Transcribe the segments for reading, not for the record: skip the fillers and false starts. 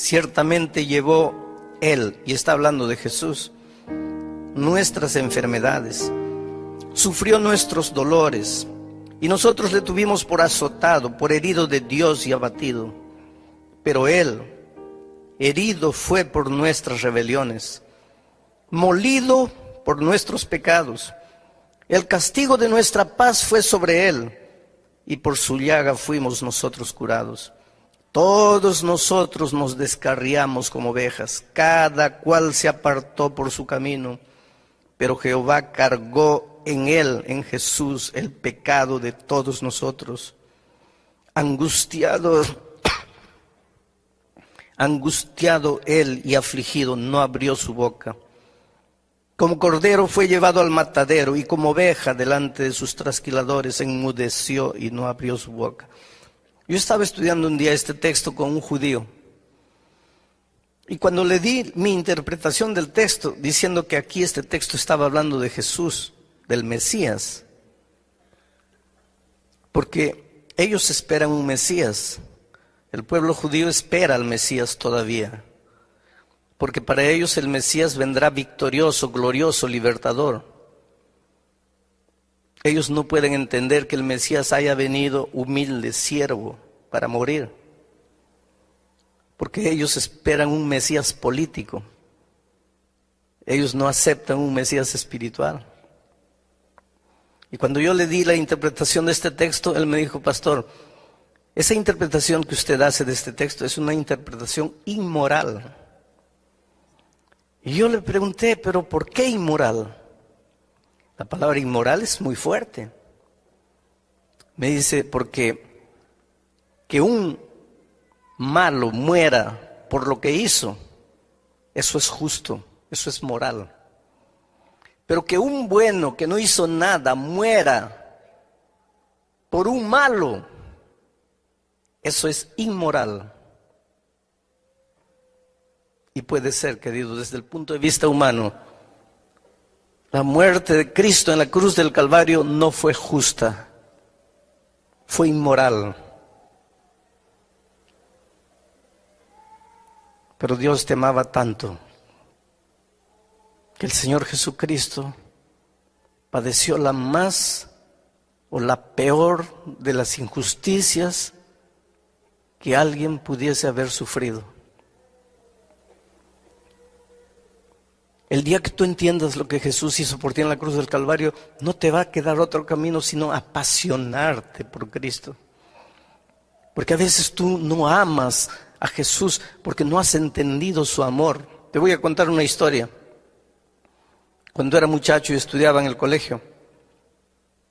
ciertamente llevó Él, y está hablando de Jesús, nuestras enfermedades, sufrió nuestros dolores, y nosotros le tuvimos por azotado, por herido de Dios y abatido. Pero Él, herido fue por nuestras rebeliones, molido por nuestros pecados. El castigo de nuestra paz fue sobre Él, y por su llaga fuimos nosotros curados. Todos nosotros nos descarriamos como ovejas, cada cual se apartó por su camino, pero Jehová cargó en Él, en Jesús, el pecado de todos nosotros. Angustiado Él y afligido, no abrió su boca. Como cordero fue llevado al matadero, y como oveja delante de sus trasquiladores enmudeció y no abrió su boca. Yo estaba estudiando un día este texto con un judío, y cuando le di mi interpretación del texto, diciendo que aquí este texto estaba hablando de Jesús, del Mesías, porque ellos esperan un Mesías. El pueblo judío espera al Mesías todavía, porque para ellos el Mesías vendrá victorioso, glorioso, libertador. Ellos no pueden entender que el Mesías haya venido humilde, siervo, para morir, porque ellos esperan un Mesías político. Ellos no aceptan un Mesías espiritual. Y cuando yo le di la interpretación de este texto, él me dijo: pastor, esa interpretación que usted hace de este texto es una interpretación inmoral. Y yo le pregunté: ¿pero por qué inmoral? La palabra inmoral es muy fuerte. Me dice: porque que un malo muera por lo que hizo, eso es justo, eso es moral. Pero que un bueno que no hizo nada muera por un malo, eso es inmoral. Y puede ser, querido, desde el punto de vista humano, la muerte de Cristo en la cruz del Calvario no fue justa, fue inmoral. Pero Dios te amaba tanto que el Señor Jesucristo padeció la más o la peor de las injusticias que alguien pudiese haber sufrido. El día que tú entiendas lo que Jesús hizo por ti en la cruz del Calvario, no te va a quedar otro camino sino apasionarte por Cristo. Porque a veces tú no amas a Jesús porque no has entendido su amor. Te voy a contar una historia. Cuando era muchacho y estudiaba en el colegio,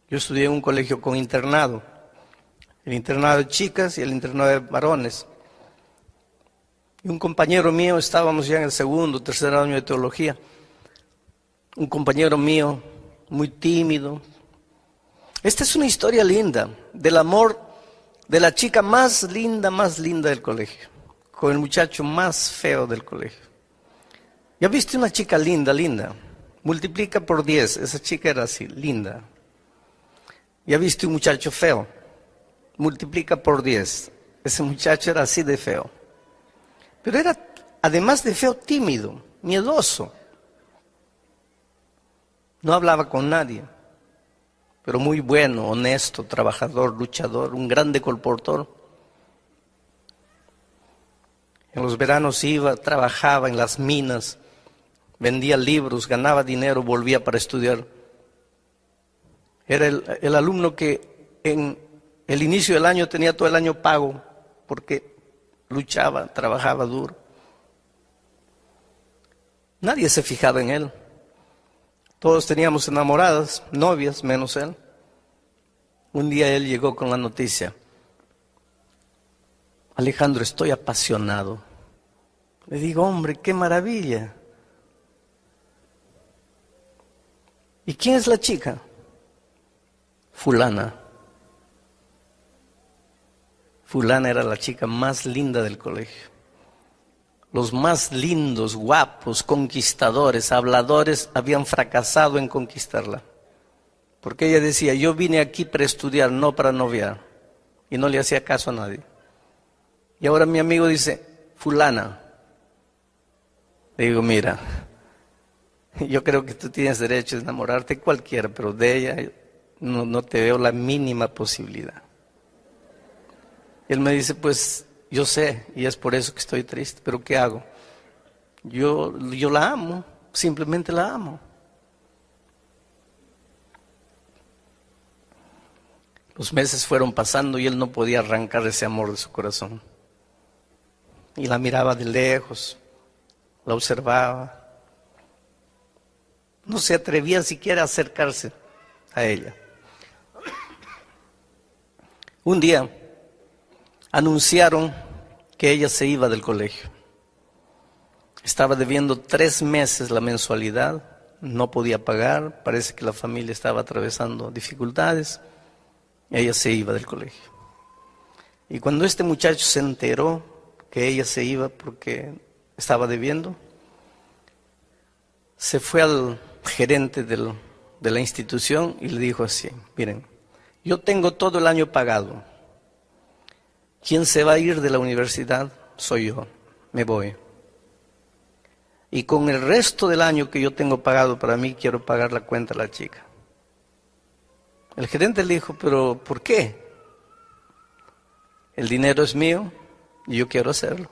yo estudié en un colegio con internado. El internado de chicas y el internado de varones. Y un compañero mío, estábamos ya en el segundo, tercer año de teología. Un compañero mío, muy tímido. Esta es una historia linda, del amor de la chica más linda del colegio, con el muchacho más feo del colegio. ¿Ya viste una chica linda? Multiplica por 10, esa chica era así, linda. ¿Ya viste un muchacho feo? Multiplica por 10, ese muchacho era así de feo. Pero era, además de feo, tímido, miedoso. No hablaba con nadie, pero muy bueno, honesto, trabajador, luchador, un grande colportor. En los veranos iba, trabajaba en las minas, vendía libros, ganaba dinero, volvía para estudiar. Era el alumno que en el inicio del año tenía todo el año pago, porque luchaba, trabajaba duro. Nadie se fijaba en él. Todos teníamos enamoradas, novias, menos él. Un día él llegó con la noticia: Alejandro, estoy apasionado. Le digo: hombre, qué maravilla. ¿Y quién es la chica? Fulana. Fulana era la chica más linda del colegio. Los más lindos, guapos, conquistadores, habladores habían fracasado en conquistarla. Porque ella decía: yo vine aquí para estudiar, no para noviar. Y no le hacía caso a nadie. Y ahora mi amigo dice: fulana. Le digo, mira, yo creo que tú tienes derecho a enamorarte de cualquiera, pero de ella no te veo la mínima posibilidad. Él me dice, pues yo sé, y es por eso que estoy triste, pero ¿qué hago? Yo la amo, simplemente la amo. Los meses fueron pasando y él no podía arrancar ese amor de su corazón. Y la miraba de lejos, la observaba. No se atrevía siquiera a acercarse a ella. Un día anunciaron que ella se iba del colegio. Estaba debiendo 3 meses la mensualidad, no podía pagar, parece que la familia estaba atravesando dificultades. Ella se iba del colegio. Y cuando este muchacho se enteró que ella se iba porque estaba debiendo, se fue al gerente de la institución y le dijo así, miren, yo tengo todo el año pagado. Quien se va a ir de la universidad soy yo, me voy. Y con el resto del año que yo tengo pagado para mí, quiero pagar la cuenta a la chica. El gerente le dijo, pero ¿por qué? El dinero es mío y yo quiero hacerlo.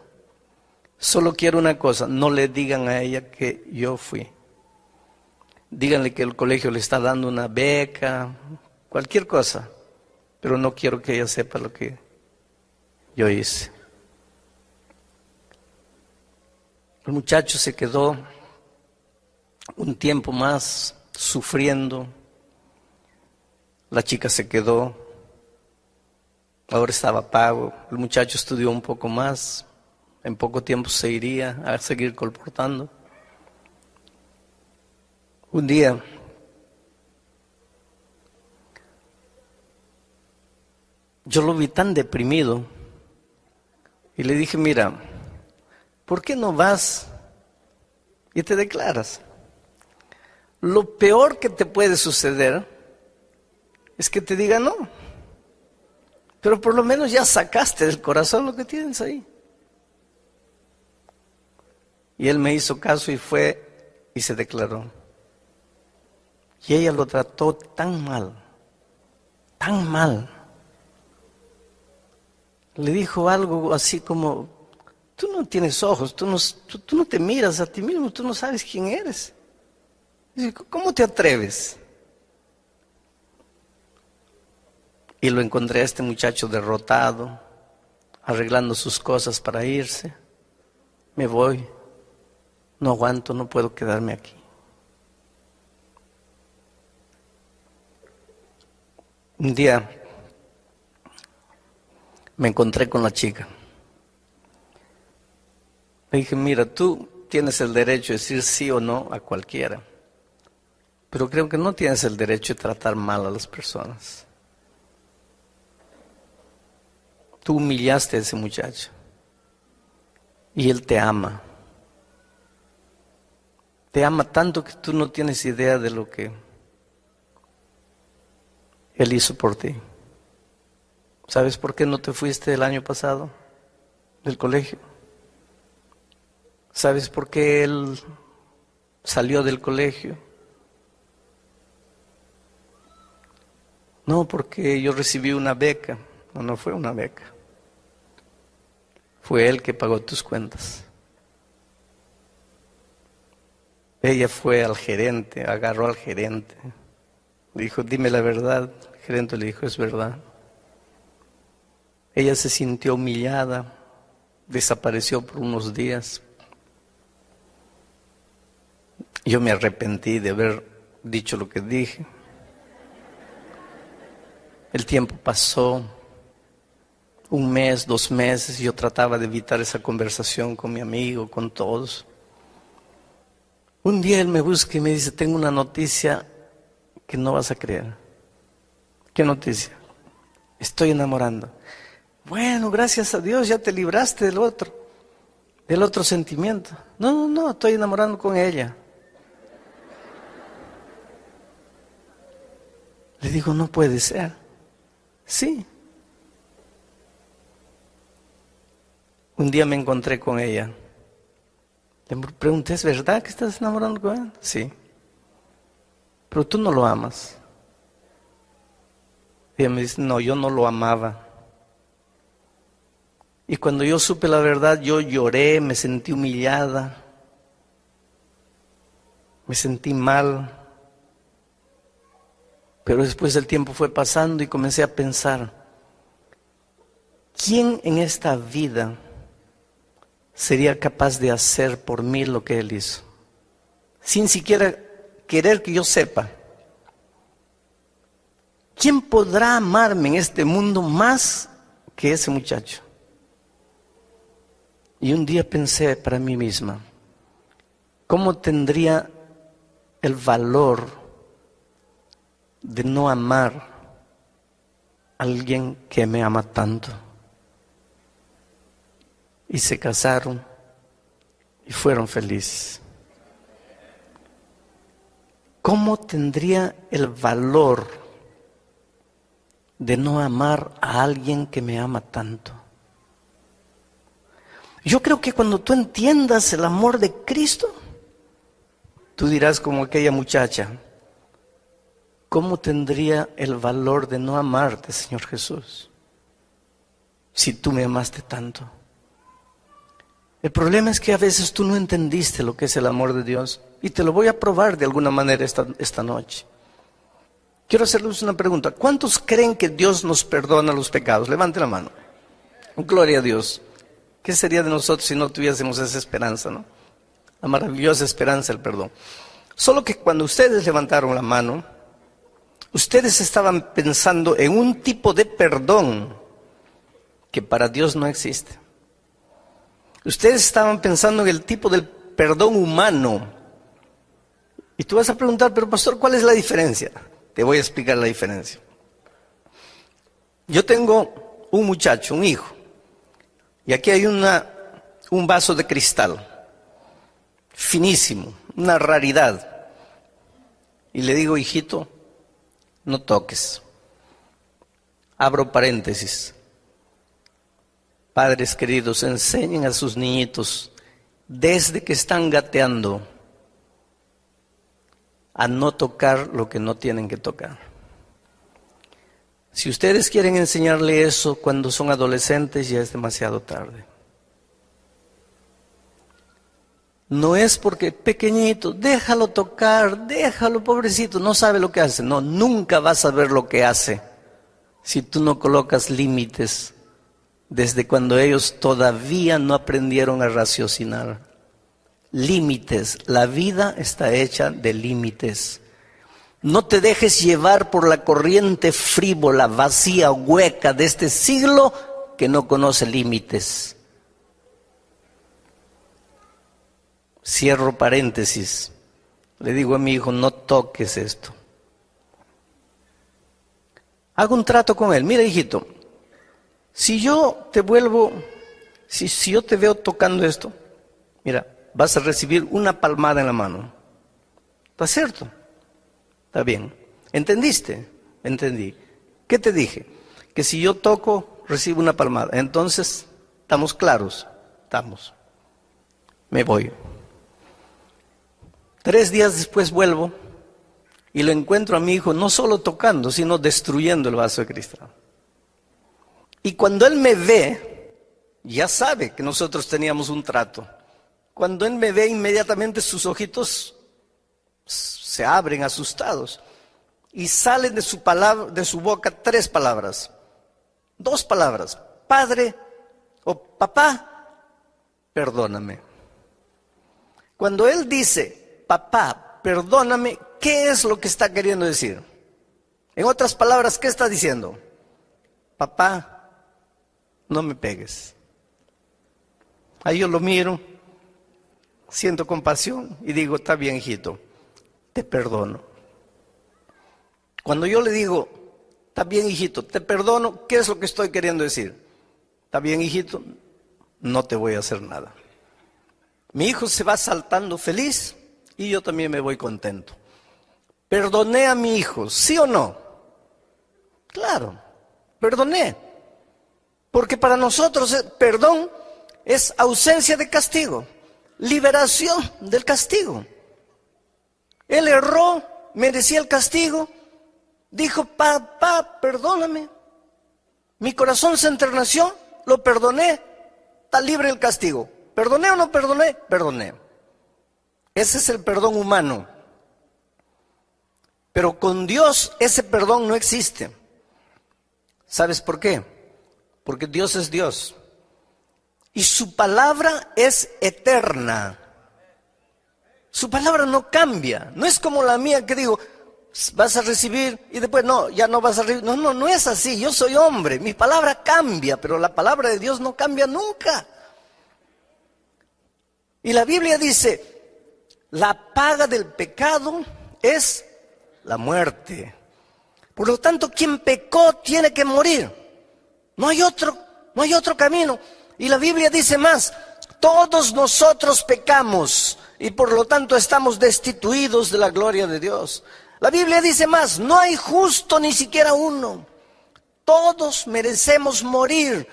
Solo quiero una cosa, no le digan a ella que yo fui. Díganle que el colegio le está dando una beca, cualquier cosa, pero no quiero que ella sepa lo que yo hice. El muchacho se quedó un tiempo más sufriendo. La chica se quedó. Ahora estaba pago. El muchacho estudió un poco más. En poco tiempo se iría a seguir colportando. Un día yo lo vi tan deprimido y le dije, mira, ¿por qué no vas y te declaras? Lo peor que te puede suceder es que te diga no. Pero por lo menos ya sacaste del corazón lo que tienes ahí. Y él me hizo caso y fue y se declaró. Y ella lo trató tan mal, tan mal. Le dijo algo así como, tú no tienes ojos, tú no te miras a ti mismo, tú no sabes quién eres. Dice, ¿cómo te atreves? Y lo encontré a este muchacho derrotado, arreglando sus cosas para irse. Me voy, no aguanto, no puedo quedarme aquí. Un día me encontré con la chica. Le dije, mira, tú tienes el derecho de decir sí o no a cualquiera, pero creo que no tienes el derecho de tratar mal a las personas. Tú humillaste a ese muchacho y él te ama. Te ama tanto que tú no tienes idea de lo que él hizo por ti. ¿Sabes por qué no te fuiste el año pasado del colegio? ¿Sabes por qué él salió del colegio? No, porque yo recibí una beca. No fue una beca. Fue él que pagó tus cuentas. Ella fue al gerente, agarró al gerente. Le dijo, dime la verdad. El gerente le dijo, es verdad. Ella se sintió humillada, desapareció por unos días. Yo me arrepentí de haber dicho lo que dije. El tiempo pasó, 1 mes, 2 meses, yo trataba de evitar esa conversación con mi amigo, con todos. Un día él me busca y me dice, tengo una noticia que no vas a creer. ¿Qué noticia? Estoy enamorando. Bueno, gracias a Dios ya te libraste del otro sentimiento. No, estoy enamorando con ella. Le digo, no puede ser. Sí. Un día me encontré con ella. Le pregunté, ¿es verdad que estás enamorando con él? Sí. Pero tú no lo amas. Y ella me dice, no, yo no lo amaba. Y cuando yo supe la verdad, yo lloré, me sentí humillada, me sentí mal. Pero después el tiempo fue pasando y comencé a pensar, ¿quién en esta vida sería capaz de hacer por mí lo que él hizo? Sin siquiera querer que yo sepa. ¿Quién podrá amarme en este mundo más que ese muchacho? Y un día pensé para mí misma, ¿cómo tendría el valor de no amar a alguien que me ama tanto? Y se casaron y fueron felices. ¿Cómo tendría el valor de no amar a alguien que me ama tanto? Yo creo que cuando tú entiendas el amor de Cristo, tú dirás como aquella muchacha, ¿cómo tendría el valor de no amarte, Señor Jesús, si tú me amaste tanto? El problema es que a veces tú no entendiste lo que es el amor de Dios, y te lo voy a probar de alguna manera esta noche. Quiero hacerles una pregunta. ¿Cuántos creen que Dios nos perdona los pecados? Levante la mano. Gloria a Dios. ¿Qué sería de nosotros si no tuviésemos esa esperanza, no? La maravillosa esperanza del perdón. Solo que cuando ustedes levantaron la mano, ustedes estaban pensando en un tipo de perdón que para Dios no existe. Ustedes estaban pensando en el tipo del perdón humano. Y tú vas a preguntar, pero pastor, ¿cuál es la diferencia? Te voy a explicar la diferencia. Yo tengo un muchacho, un hijo, y aquí hay un vaso de cristal, finísimo, una raridad. Y le digo, hijito, no toques. Abro paréntesis. Padres queridos, enseñen a sus niñitos, desde que están gateando, a no tocar lo que no tienen que tocar. Si ustedes quieren enseñarle eso cuando son adolescentes, ya es demasiado tarde. No es porque pequeñito, déjalo tocar, déjalo, pobrecito, no sabe lo que hace. No, nunca vas a ver lo que hace si tú no colocas límites desde cuando ellos todavía no aprendieron a raciocinar. Límites, la vida está hecha de límites. No te dejes llevar por la corriente frívola, vacía, hueca de este siglo que no conoce límites. Cierro paréntesis. Le digo a mi hijo, no toques esto. Hago un trato con él. Mira, hijito, si yo te veo tocando esto, mira, vas a recibir una palmada en la mano. ¿Está cierto? Está bien. ¿Entendiste? Entendí. ¿Qué te dije? Que si yo toco, recibo una palmada. Entonces, ¿estamos claros? Estamos. Me voy. 3 días después vuelvo y lo encuentro a mi hijo no solo tocando, sino destruyendo el vaso de cristal. Y cuando él me ve, ya sabe que nosotros teníamos un trato. Cuando él me ve, inmediatamente sus ojitos se abren asustados y salen de su boca 3 palabras, 2 palabras: Padre o papá, perdóname. Cuando él dice papá, perdóname, ¿qué es lo que está queriendo decir? En otras palabras, ¿qué está diciendo? Papá, no me pegues. Ahí yo lo miro, siento compasión y digo, está bien, hijito, te perdono. Cuando yo le digo, está bien, hijito, te perdono, ¿qué es lo que estoy queriendo decir? Está bien, hijito, no te voy a hacer nada. Mi hijo se va saltando feliz y yo también me voy contento. ¿Perdoné a mi hijo, sí o no? Claro, perdoné. Porque para nosotros perdón es ausencia de castigo, liberación del castigo. Él erró, merecía el castigo, dijo, papá, perdóname. Mi corazón se enterneció, lo perdoné, está libre el castigo. ¿Perdoné o no perdoné? Perdoné. Ese es el perdón humano. Pero con Dios ese perdón no existe. ¿Sabes por qué? Porque Dios es Dios. Y su palabra es eterna. Su palabra no cambia. No es como la mía que digo, vas a recibir y después no, ya no vas a recibir. No es así. Yo soy hombre. Mi palabra cambia, pero la palabra de Dios no cambia nunca. Y la Biblia dice, la paga del pecado es la muerte. Por lo tanto, quien pecó tiene que morir. No hay otro camino. Y la Biblia dice más, todos nosotros pecamos y por lo tanto estamos destituidos de la gloria de Dios. La Biblia dice más, no hay justo ni siquiera uno. Todos merecemos morir.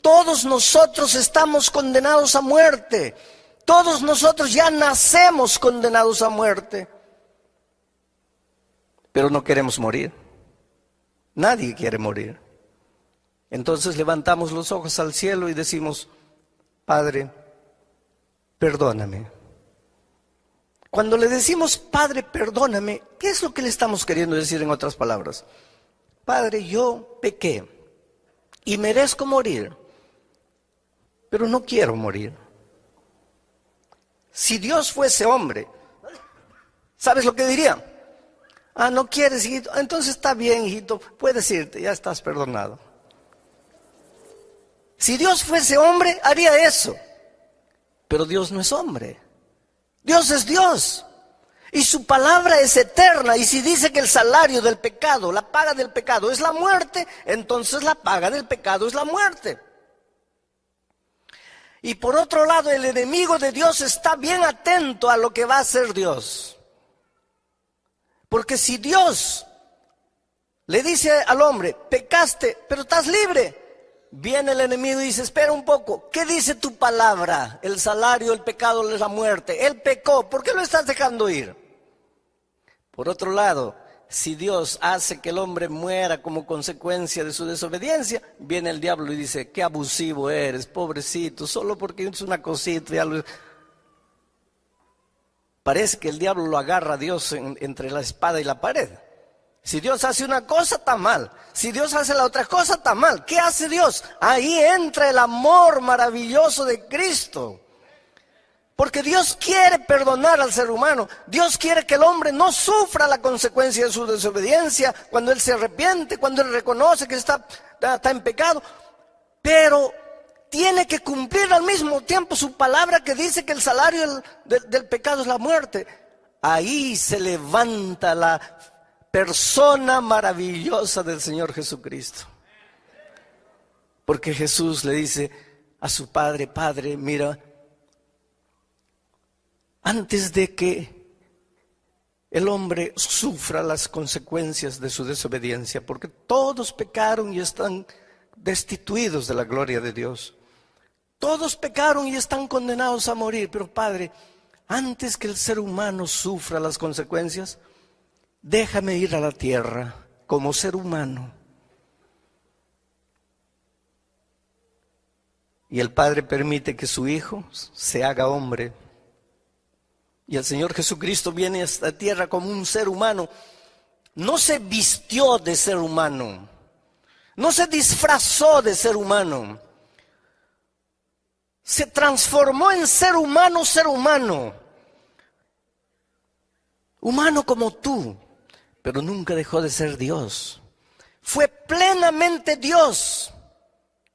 Todos nosotros estamos condenados a muerte. Todos nosotros ya nacemos condenados a muerte. Pero no queremos morir. Nadie quiere morir. Entonces levantamos los ojos al cielo y decimos, Padre, perdóname. Cuando le decimos, Padre, perdóname, ¿qué es lo que le estamos queriendo decir en otras palabras? Padre, yo pequé y merezco morir, pero no quiero morir. Si Dios fuese hombre, ¿sabes lo que diría? No quieres, hijito. Entonces está bien, hijito, puedes irte, ya estás perdonado. Si Dios fuese hombre, haría eso. Pero Dios no es hombre. Dios es Dios. Y su palabra es eterna. Y si dice que el salario del pecado, la paga del pecado es la muerte, entonces la paga del pecado es la muerte. Y por otro lado, el enemigo de Dios está bien atento a lo que va a hacer Dios. Porque si Dios le dice al hombre, pecaste, pero estás libre, viene el enemigo y dice, espera un poco, ¿qué dice tu palabra? El salario del pecado es la muerte. Él pecó, ¿por qué lo estás dejando ir? Por otro lado, si Dios hace que el hombre muera como consecuencia de su desobediencia, viene el diablo y dice, qué abusivo eres, pobrecito, solo porque es una cosita. Ya lo... Parece que el diablo lo agarra a Dios entre la espada y la pared. Si Dios hace una cosa, está mal. Si Dios hace la otra cosa, está mal. ¿Qué hace Dios? Ahí entra el amor maravilloso de Cristo. Porque Dios quiere perdonar al ser humano. Dios quiere que el hombre no sufra la consecuencia de su desobediencia cuando él se arrepiente, cuando él reconoce que está en pecado. Pero tiene que cumplir al mismo tiempo su palabra que dice que el salario del pecado es la muerte. Ahí se levanta la persona maravillosa del Señor Jesucristo. Porque Jesús le dice a su Padre, Padre, mira, antes de que el hombre sufra las consecuencias de su desobediencia, porque todos pecaron y están destituidos de la gloria de Dios. Todos pecaron y están condenados a morir, pero Padre, antes que el ser humano sufra las consecuencias, déjame ir a la tierra como ser humano. Y el Padre permite que su Hijo se haga hombre. Y el Señor Jesucristo viene a esta tierra como un ser humano. No se vistió de ser humano. No se disfrazó de ser humano. Se transformó en ser humano, ser humano. Humano como tú, pero nunca dejó de ser Dios. Fue plenamente Dios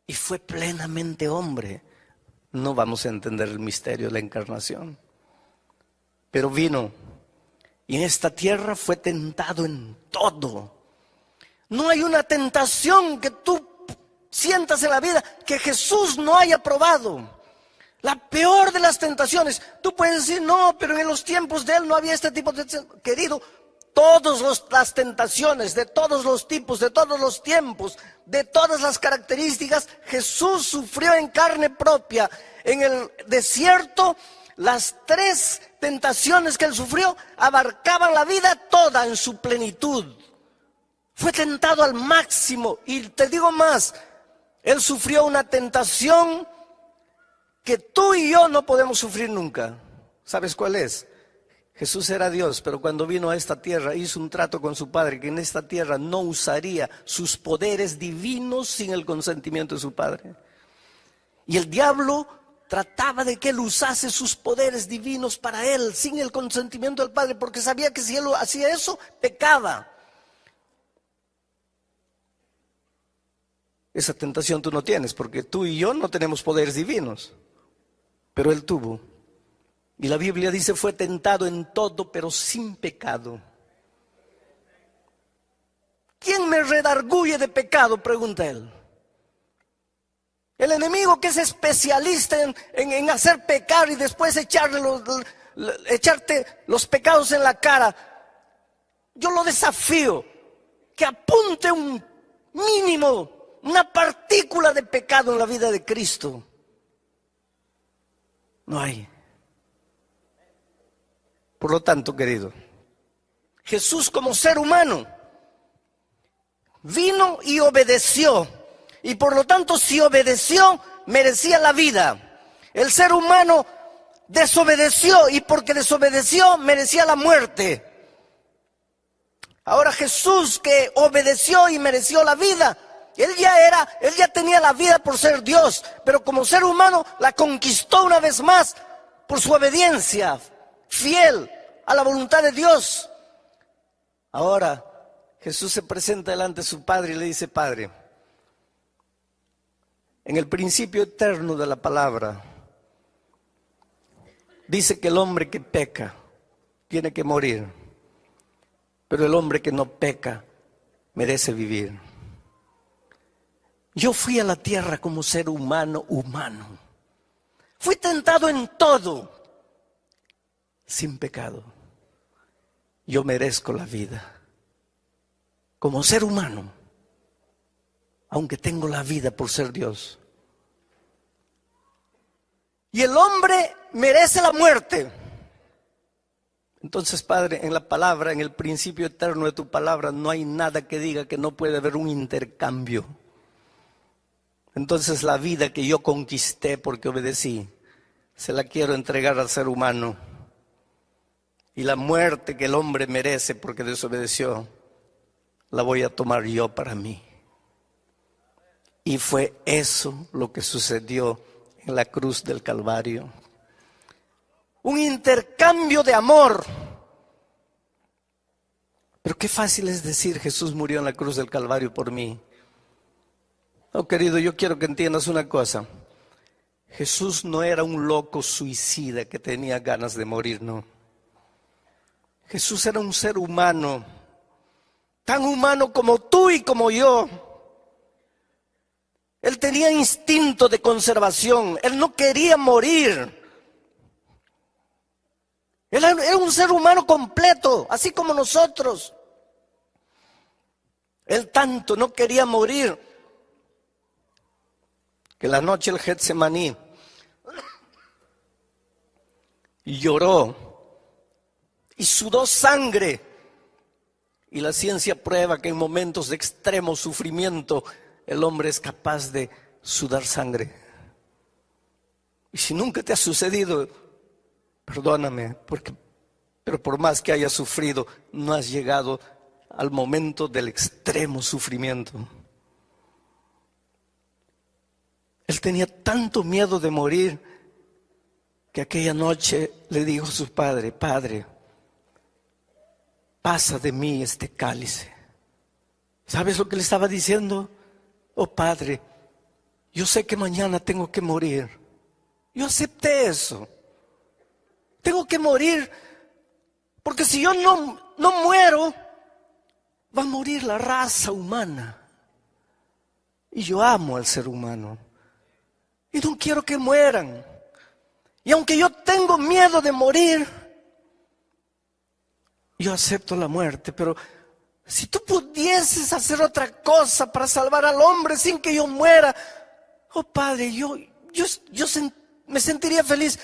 y fue plenamente hombre. No vamos a entender el misterio de la encarnación. Pero vino y en esta tierra fue tentado en todo. No hay una tentación que tú sientas en la vida que Jesús no haya probado. La peor de las tentaciones. Tú puedes decir, no, pero en los tiempos de Él no había este tipo de... Querido, Todas las tentaciones, de todos los tipos, de todos los tiempos, de todas las características, Jesús sufrió en carne propia. En el desierto, las 3 tentaciones que él sufrió abarcaban la vida toda en su plenitud. Fue tentado al máximo. Y te digo más, él sufrió una tentación que tú y yo no podemos sufrir nunca. ¿Sabes cuál es? Jesús era Dios, pero cuando vino a esta tierra hizo un trato con su Padre, que en esta tierra no usaría sus poderes divinos sin el consentimiento de su Padre. Y el diablo trataba de que él usase sus poderes divinos para él, sin el consentimiento del Padre, porque sabía que si él hacía eso, pecaba. Esa tentación tú no tienes, porque tú y yo no tenemos poderes divinos, pero él tuvo. Y la Biblia dice, fue tentado en todo, pero sin pecado. ¿Quién me redarguye de pecado?, pregunta él. El enemigo, que es especialista en hacer pecar y después echarte los pecados en la cara. Yo lo desafío, que apunte un mínimo, una partícula de pecado en la vida de Cristo. No hay. Por lo tanto, querido, Jesús como ser humano vino y obedeció. Y por lo tanto, si obedeció, merecía la vida. El ser humano desobedeció y porque desobedeció, merecía la muerte. Ahora Jesús, que obedeció y mereció la vida, él ya tenía la vida por ser Dios, pero como ser humano la conquistó una vez más por su obediencia fiel a la voluntad de Dios. Ahora Jesús se presenta delante de su Padre y le dice: Padre, en el principio eterno de la palabra dice que el hombre que peca tiene que morir, pero el hombre que no peca merece vivir. Yo fui a la tierra como ser humano. Fui tentado en todo, sin pecado. Yo merezco la vida como ser humano, aunque tengo la vida por ser Dios. Y el hombre merece la muerte. Entonces, Padre, en la palabra, en el principio eterno de tu palabra, no hay nada que diga que no puede haber un intercambio. Entonces la vida que yo conquisté porque obedecí, se la quiero entregar al ser humano. Y la muerte que el hombre merece porque desobedeció, la voy a tomar yo para mí. Y fue eso lo que sucedió en la cruz del Calvario. Un intercambio de amor. Pero qué fácil es decir: Jesús murió en la cruz del Calvario por mí. No, querido, yo quiero que entiendas una cosa. Jesús no era un loco suicida que tenía ganas de morir, no. Jesús era un ser humano, tan humano como tú y como yo. Él tenía instinto de conservación, él no quería morir. Él era un ser humano completo, así como nosotros. Él tanto no quería morir, que la noche del Getsemaní lloró y sudó sangre. Y la ciencia prueba que en momentos de extremo sufrimiento el hombre es capaz de sudar sangre. Y si nunca te ha sucedido, perdóname, pero por más que hayas sufrido, no has llegado al momento del extremo sufrimiento. Él tenía tanto miedo de morir que aquella noche le dijo a su padre: Padre, pasa de mí este cáliz. ¿Sabes lo que le estaba diciendo? Oh Padre, yo sé que mañana tengo que morir. Yo acepté eso. Tengo que morir, porque si yo no muero, va a morir la raza humana. Y yo amo al ser humano. Y no quiero que mueran. Y aunque yo tengo miedo de morir, yo acepto la muerte, pero si tú pudieses hacer otra cosa para salvar al hombre sin que yo muera, oh Padre, me sentiría feliz,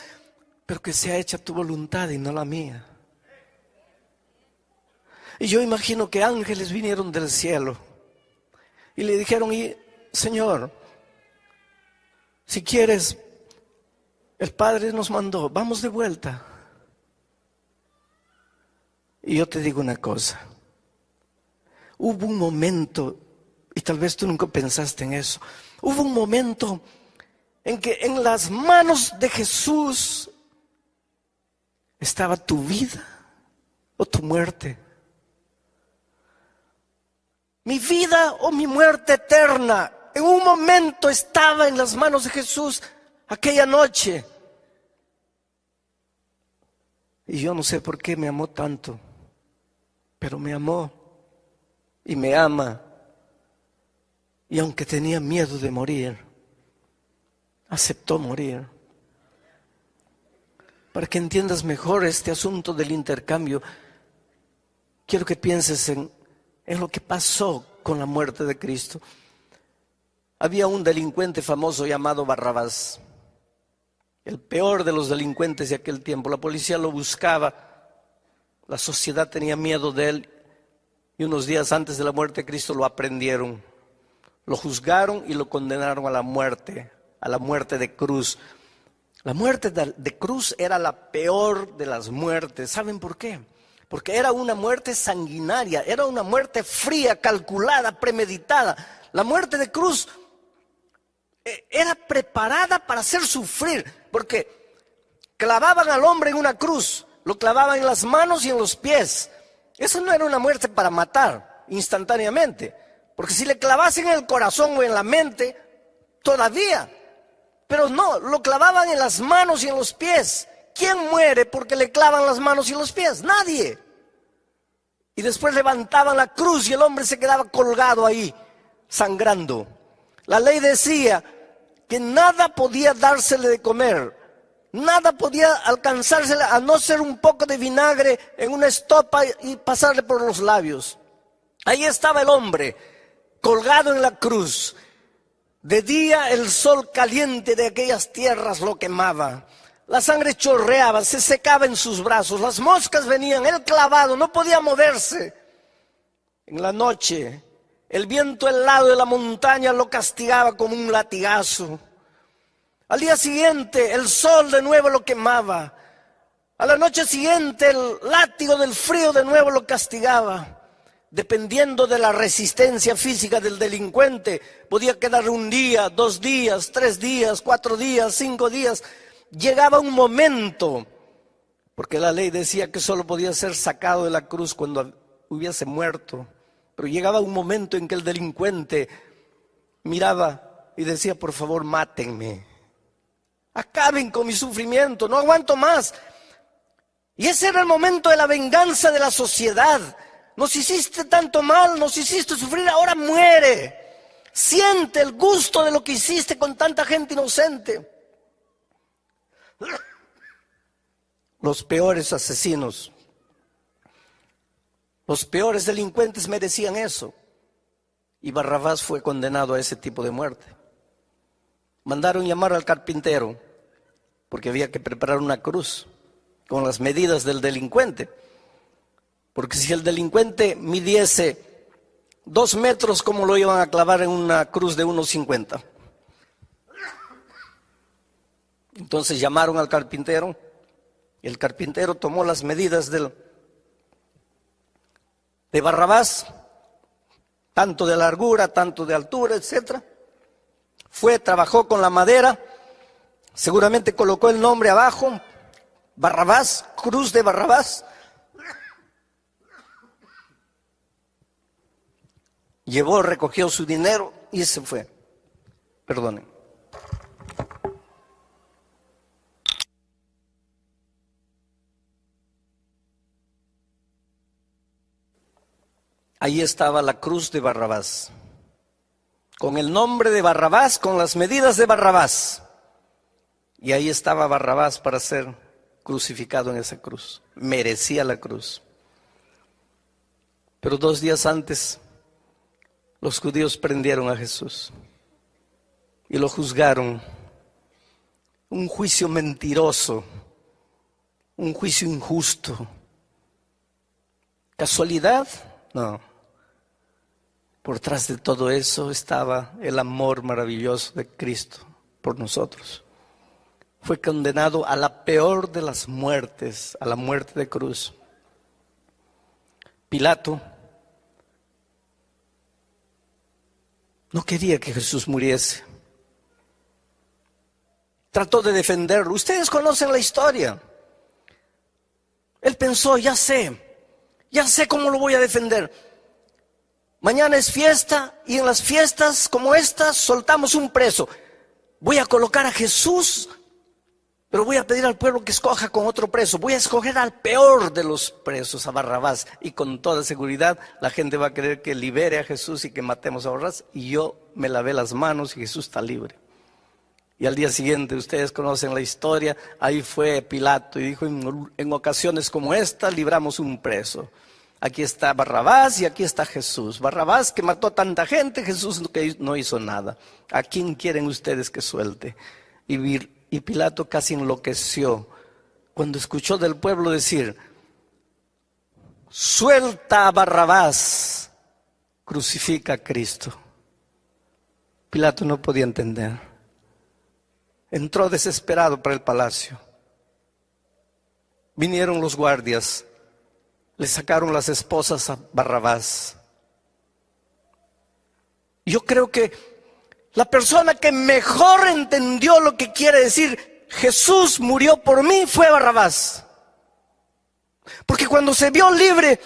pero que sea hecha tu voluntad y no la mía. Y yo imagino que ángeles vinieron del cielo y le dijeron, Señor, si quieres, el Padre nos mandó, vamos de vuelta. Y yo te digo una cosa, hubo un momento, y tal vez tú nunca pensaste en eso, hubo un momento en que en las manos de Jesús estaba tu vida o tu muerte. Mi vida o mi muerte eterna, en un momento estaba en las manos de Jesús aquella noche. Y yo no sé por qué me amó tanto, pero me amó y me ama. Y aunque tenía miedo de morir, aceptó morir. Para que entiendas mejor este asunto del intercambio, quiero que pienses en lo que pasó con la muerte de Cristo. Había un delincuente famoso llamado Barrabás, el peor de los delincuentes de aquel tiempo. La policía lo buscaba, la sociedad tenía miedo de él, y unos días antes de la muerte de Cristo lo aprendieron, lo juzgaron y lo condenaron a la muerte de cruz. La muerte de cruz era la peor de las muertes. ¿Saben por qué? Porque era una muerte sanguinaria, era una muerte fría, calculada, premeditada. La muerte de cruz era preparada para hacer sufrir, porque clavaban al hombre en una cruz, lo clavaban en las manos y en los pies. Eso no era una muerte para matar instantáneamente, porque si le clavasen en el corazón o en la mente, todavía. Pero no, lo clavaban en las manos y en los pies. ¿Quién muere porque le clavan las manos y los pies? Nadie. Y después levantaban la cruz y el hombre se quedaba colgado ahí, sangrando. La ley decía que nada podía dársele de comer, nada podía alcanzársele a no ser un poco de vinagre en una estopa y pasarle por los labios. Ahí estaba el hombre, colgado en la cruz. De día el sol caliente de aquellas tierras lo quemaba. La sangre chorreaba, se secaba en sus brazos, las moscas venían, él clavado, no podía moverse. En la noche, el viento helado de la montaña lo castigaba como un latigazo. Al día siguiente, el sol de nuevo lo quemaba. A la noche siguiente, el látigo del frío de nuevo lo castigaba. Dependiendo de la resistencia física del delincuente, podía quedar un día, 2 días, 3 días, 4 días, 5 días. Llegaba un momento, porque la ley decía que solo podía ser sacado de la cruz cuando hubiese muerto, pero llegaba un momento en que el delincuente miraba y decía, por favor, mátenme, acaben con mi sufrimiento, no aguanto más. Y ese era el momento de la venganza de la sociedad. Nos hiciste tanto mal, nos hiciste sufrir, ahora muere. Siente el gusto de lo que hiciste con tanta gente inocente. Los peores asesinos, los peores delincuentes merecían eso. Y Barrabás fue condenado a ese tipo de muerte. Mandaron llamar al carpintero, porque había que preparar una cruz con las medidas del delincuente. Porque si el delincuente midiese 2 metros, ¿cómo lo iban a clavar en una cruz de 1,50? Entonces llamaron al carpintero, y el carpintero tomó las medidas de Barrabás, tanto de largura, tanto de altura, etc. Trabajó con la madera, seguramente colocó el nombre abajo, Barrabás, cruz de Barrabás. Llevó, recogió su dinero y se fue. Perdonen. Ahí estaba la cruz de Barrabás, con el nombre de Barrabás, con las medidas de Barrabás. Y ahí estaba Barrabás para ser crucificado en esa cruz. Merecía la cruz. Pero 2 días antes, los judíos prendieron a Jesús y lo juzgaron. Un juicio mentiroso, un juicio injusto. ¿Casualidad? No. Por detrás de todo eso estaba el amor maravilloso de Cristo por nosotros. Fue condenado a la peor de las muertes, a la muerte de cruz. Pilato no quería que Jesús muriese. Trató de defenderlo. Ustedes conocen la historia. Él pensó, ya sé cómo lo voy a defender. Mañana es fiesta y en las fiestas como estas soltamos un preso. Voy a colocar a Jesús, pero voy a pedir al pueblo que escoja con otro preso. Voy a escoger al peor de los presos, a Barrabás. Y con toda seguridad la gente va a querer que libere a Jesús y que matemos a Barrabás. Y yo me lavé las manos y Jesús está libre. Y al día siguiente, ustedes conocen la historia, ahí fue Pilato y dijo, en ocasiones como esta libramos un preso. Aquí está Barrabás y aquí está Jesús. Barrabás que mató a tanta gente, Jesús que no hizo nada. ¿A quién quieren ustedes que suelte? Y Pilato casi enloqueció cuando escuchó del pueblo decir, suelta a Barrabás, crucifica a Cristo. Pilato no podía entender. Entró desesperado para el palacio. Vinieron los guardias, le sacaron las esposas a Barrabás. Yo creo que la persona que mejor entendió lo que quiere decir Jesús murió por mí fue Barrabás. Porque cuando se vio libre,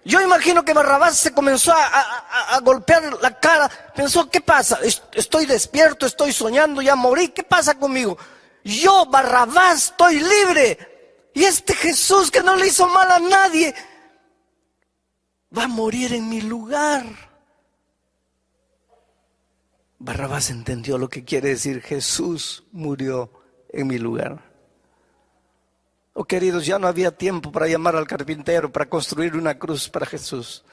yo imagino que Barrabás se comenzó a golpear la cara. Pensó, ¿qué pasa? Estoy despierto, estoy soñando, ya morí. ¿Qué pasa conmigo? Yo, Barrabás, estoy libre. Y este Jesús que no le hizo mal a nadie, va a morir en mi lugar. Barrabás entendió lo que quiere decir Jesús murió en mi lugar. Oh, queridos, ya no había tiempo para llamar al carpintero para construir una cruz para Jesús.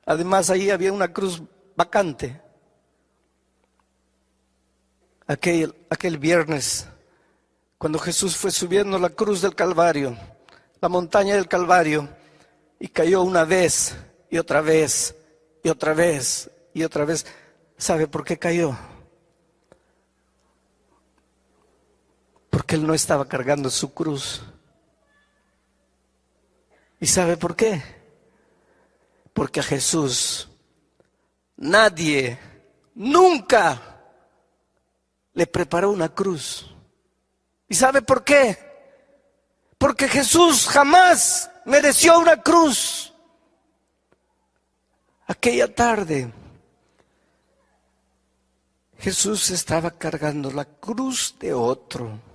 Además, ahí había una cruz vacante. Aquel viernes, cuando Jesús fue subiendo la cruz del Calvario, la montaña del Calvario, y cayó una vez, y otra vez, y otra vez, y otra vez. ¿Sabe por qué cayó? Porque Él no estaba cargando su cruz. ¿Y sabe por qué? Porque a Jesús nadie, nunca le preparó una cruz. ¿Y sabe por qué? Porque Jesús jamás mereció una cruz. Aquella tarde, Jesús estaba cargando la cruz de otro.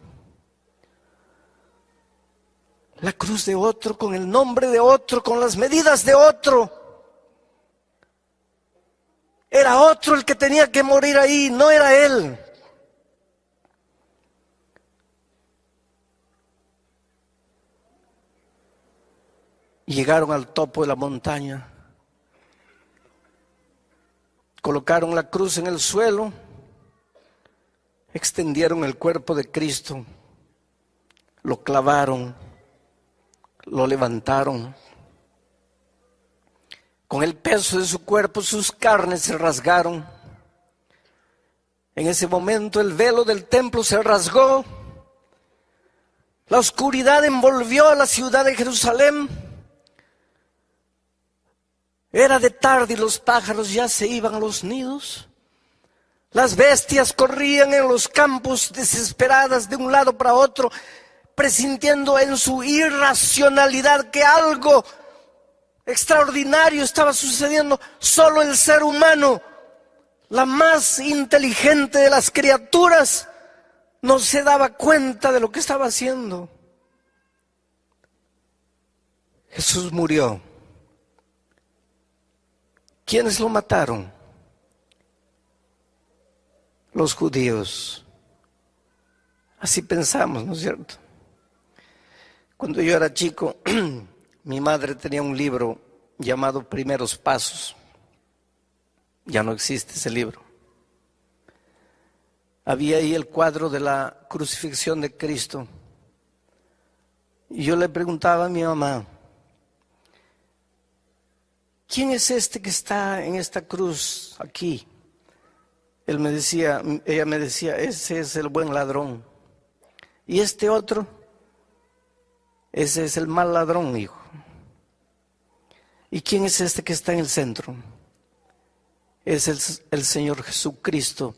La cruz de otro, con el nombre de otro, con las medidas de otro. Era otro el que tenía que morir ahí, no era Él. Llegaron al topo de la montaña. Colocaron la cruz en el suelo. Extendieron el cuerpo de Cristo. Lo clavaron. Lo levantaron. Con el peso de su cuerpo, sus carnes se rasgaron. En ese momento el velo del templo se rasgó. La oscuridad envolvió a la ciudad de Jerusalén. Era de tarde y los pájaros ya se iban a los nidos. Las bestias corrían en los campos desesperadas de un lado para otro, presintiendo en su irracionalidad que algo extraordinario estaba sucediendo. Solo el ser humano, la más inteligente de las criaturas, no se daba cuenta de lo que estaba haciendo. Jesús murió. ¿Quiénes lo mataron? Los judíos. Así pensamos, ¿no es cierto? Cuando yo era chico, mi madre tenía un libro llamado Primeros Pasos. Ya no existe ese libro. Había ahí el cuadro de la crucifixión de Cristo. Y yo le preguntaba a mi mamá, ¿quién es este que está en esta cruz aquí? Ella me decía, ese es el buen ladrón. Y este otro, ese es el mal ladrón, hijo. ¿Y quién es este que está en el centro? Es el Señor Jesucristo,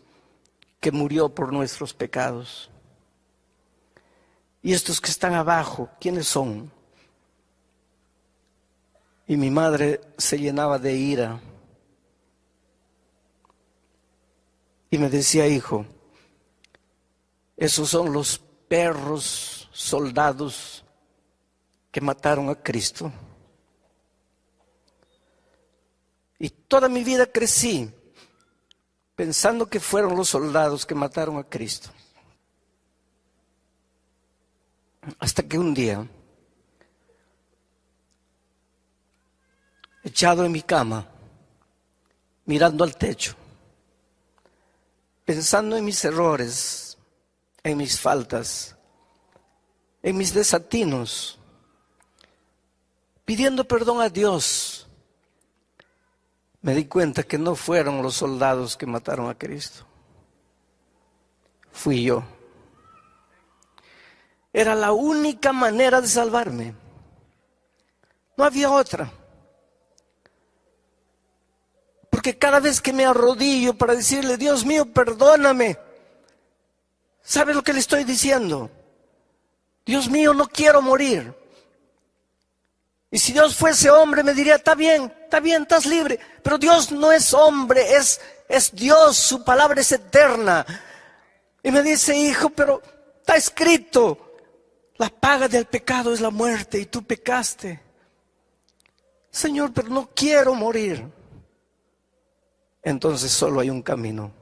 que murió por nuestros pecados. Y estos que están abajo, ¿quiénes son? Y mi madre se llenaba de ira. Y me decía, hijo, esos son los perros soldados que mataron a Cristo. Y toda mi vida crecí pensando que fueron los soldados que mataron a Cristo. Hasta que un día, echado en mi cama, mirando al techo, pensando en mis errores, en mis faltas, en mis desatinos, pidiendo perdón a Dios, me di cuenta que no fueron los soldados que mataron a Cristo. Fui yo. Era la única manera de salvarme. No había otra. Porque cada vez que me arrodillo para decirle, Dios mío, perdóname, ¿sabe lo que le estoy diciendo? Dios mío, no quiero morir. Y si Dios fuese hombre, me diría, está bien, estás libre. Pero Dios no es hombre, es Dios, su palabra es eterna. Y me dice, hijo, pero está escrito, la paga del pecado es la muerte y tú pecaste. Señor, pero no quiero morir. Entonces solo hay un camino.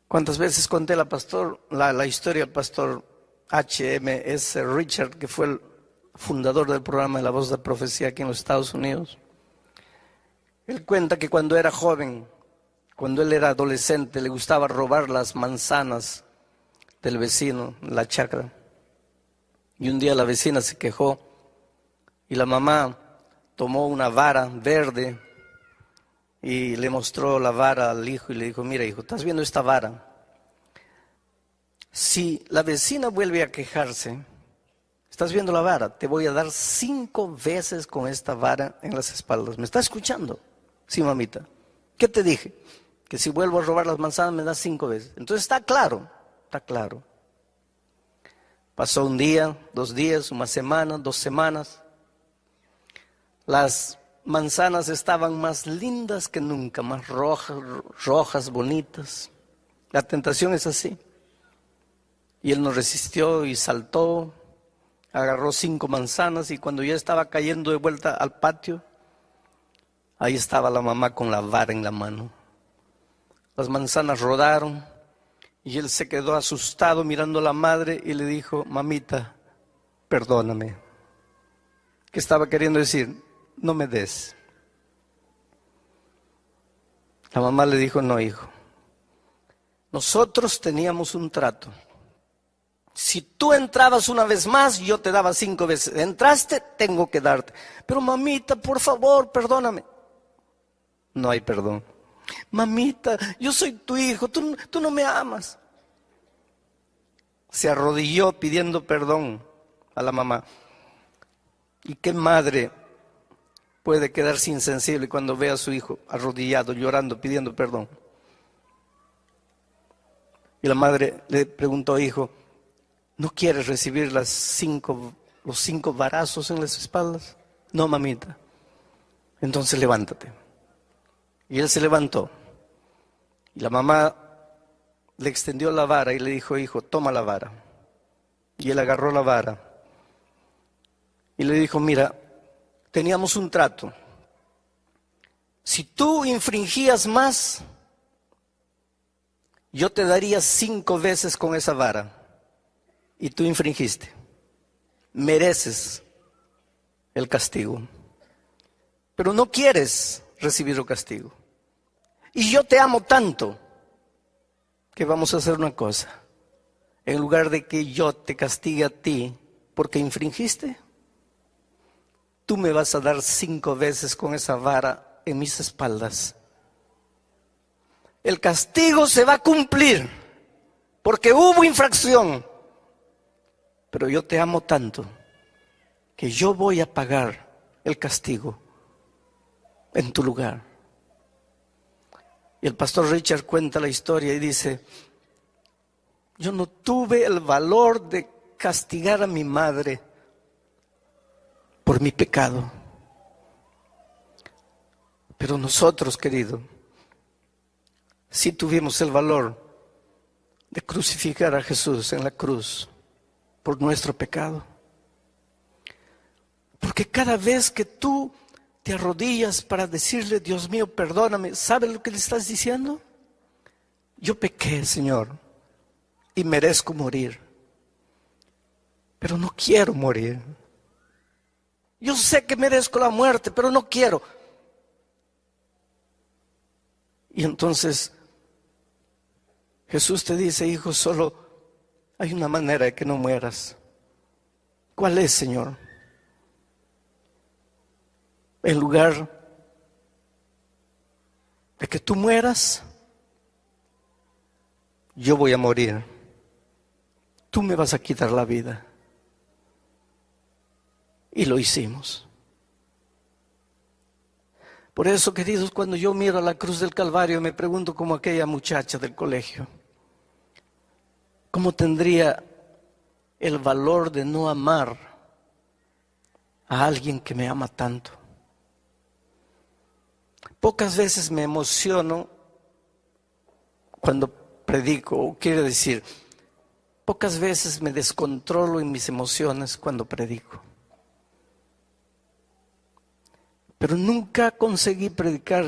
¿Cuántas veces conté la historia del pastor H.M.S. Richard, que fue el fundador del programa de La Voz de Profecía aquí en los Estados Unidos? Él cuenta que cuando era joven, cuando él era adolescente, le gustaba robar las manzanas del vecino, la chacra. Y un día la vecina se quejó y la mamá tomó una vara verde y le mostró la vara al hijo y le dijo, mira hijo, ¿estás viendo esta vara? Si la vecina vuelve a quejarse, ¿estás viendo la vara? Te voy a dar 5 veces con esta vara en las espaldas. ¿Me estás escuchando? Sí, mamita. ¿Qué te dije? Que si vuelvo a robar las manzanas me das 5 veces. Entonces está claro, está claro. Pasó un día, 2 días, una semana, 2 semanas. Las manzanas estaban más lindas que nunca, más rojas, bonitas. La tentación es así. Y él no resistió y saltó, agarró 5 manzanas y cuando ya estaba cayendo de vuelta al patio, ahí estaba la mamá con la vara en la mano. Las manzanas rodaron y él se quedó asustado mirando a la madre y le dijo, mamita, perdóname. ¿Qué estaba queriendo decir? No me des. La mamá le dijo, no hijo, nosotros teníamos un trato. Si tú entrabas una vez más, yo te daba 5 veces. Entraste, tengo que darte. Pero mamita, por favor, perdóname. No hay perdón. Mamita, yo soy tu hijo, tú no me amas. Se arrodilló pidiendo perdón a la mamá. ¿Y qué madre puede quedarse insensible cuando ve a su hijo arrodillado, llorando, pidiendo perdón? Y la madre le preguntó, hijo, ¿no quieres recibir los 5 varazos en las espaldas? No, mamita. Entonces levántate. Y él se levantó. Y la mamá le extendió la vara y le dijo, hijo, toma la vara. Y él agarró la vara. Y le dijo, mira, teníamos un trato. Si tú infringías más, yo te daría 5 veces con esa vara. Y tú infringiste. Mereces el castigo. Pero no quieres recibir el castigo. Y yo te amo tanto que vamos a hacer una cosa. En lugar de que yo te castigue a ti porque infringiste, tú me vas a dar 5 veces con esa vara en mis espaldas. El castigo se va a cumplir porque hubo infracción. Pero yo te amo tanto que yo voy a pagar el castigo en tu lugar. Y el pastor Richard cuenta la historia y dice: yo no tuve el valor de castigar a mi madre por mi pecado. Pero nosotros, querido, sí tuvimos el valor de crucificar a Jesús en la cruz por nuestro pecado. Porque cada vez que tú te arrodillas para decirle: Dios mío, perdóname, ¿sabes lo que le estás diciendo? Yo pequé, Señor, y merezco morir, pero no quiero morir. Yo sé que merezco la muerte, pero no quiero. Y entonces Jesús te dice: hijo, solo hay una manera de que no mueras. ¿Cuál es, Señor? En lugar de que tú mueras, yo voy a morir. Tú me vas a quitar la vida. Y lo hicimos. Por eso, queridos, cuando yo miro a la cruz del Calvario, me pregunto como aquella muchacha del colegio: ¿cómo tendría el valor de no amar a alguien que me ama tanto? Pocas veces me emociono cuando predico, o quiere decir, pocas veces me descontrolo en mis emociones cuando predico. Pero nunca conseguí predicar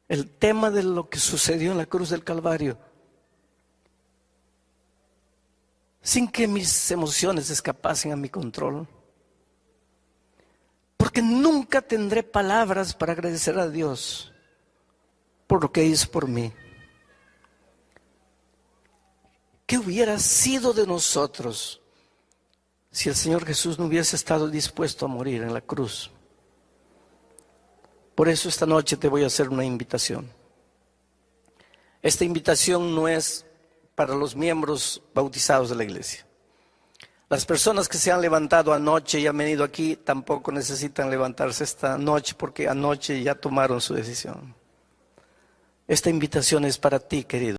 el tema de lo que sucedió en la cruz del Calvario sin que mis emociones escapasen a mi control. Porque nunca tendré palabras para agradecer a Dios por lo que hizo por mí. ¿Qué hubiera sido de nosotros si el Señor Jesús no hubiese estado dispuesto a morir en la cruz? Por eso esta noche te voy a hacer una invitación. Esta invitación no es para los miembros bautizados de la iglesia. Las personas que se han levantado anoche y han venido aquí tampoco necesitan levantarse esta noche, porque anoche ya tomaron su decisión. Esta invitación es para ti, querido.